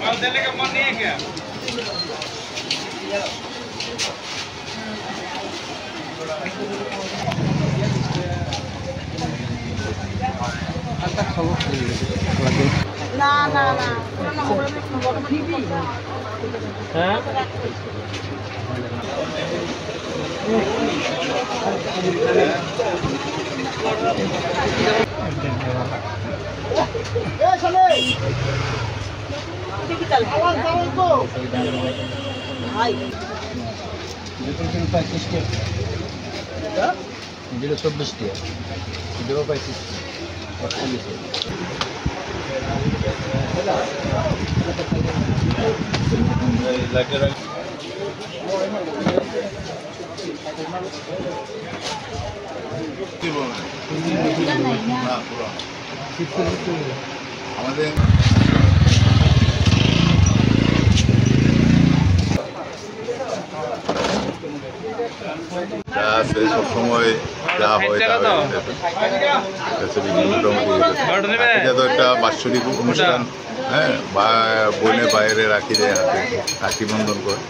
माल देने का मन नहीं है क्या? না না না হ্যাঁ আমাদের সবসময় যা হয় এটা তো একটা বাৎসরিক অনুষ্ঠান, হ্যাঁ, বা বোনের বাইরে রাখি দেয় হাতে, রাখি বন্ধন করে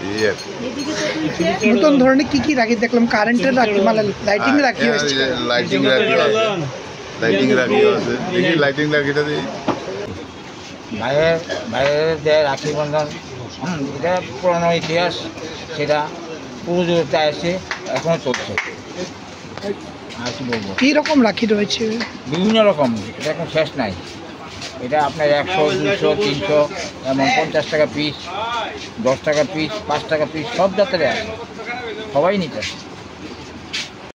এই আর কি। নতুন ধরনের কি রাখি দেখলাম? কারেন্টের রাখি, মানে লাইটিং রাখি, লাইটিং রাখি আছে, লাইটিং রাখি আছে, দেখি লাইটিং রাখিটা দিই। বাইরের যে রাখি বন্ধন, এটা পুরনো ইতিহাস, সেটা পুরোটা এসে এখনো চলছে। আর কি বলবো, কী রকম রাখি রয়েছে? বিভিন্ন রকম, এটা এখন শেষ নাই। এটা আপনার 100, 200, 300, এমন 50 টাকা পিস, 10 টাকা পিস, 5 টাকা পিস, সব জাতের আছে, সবাই নিতে।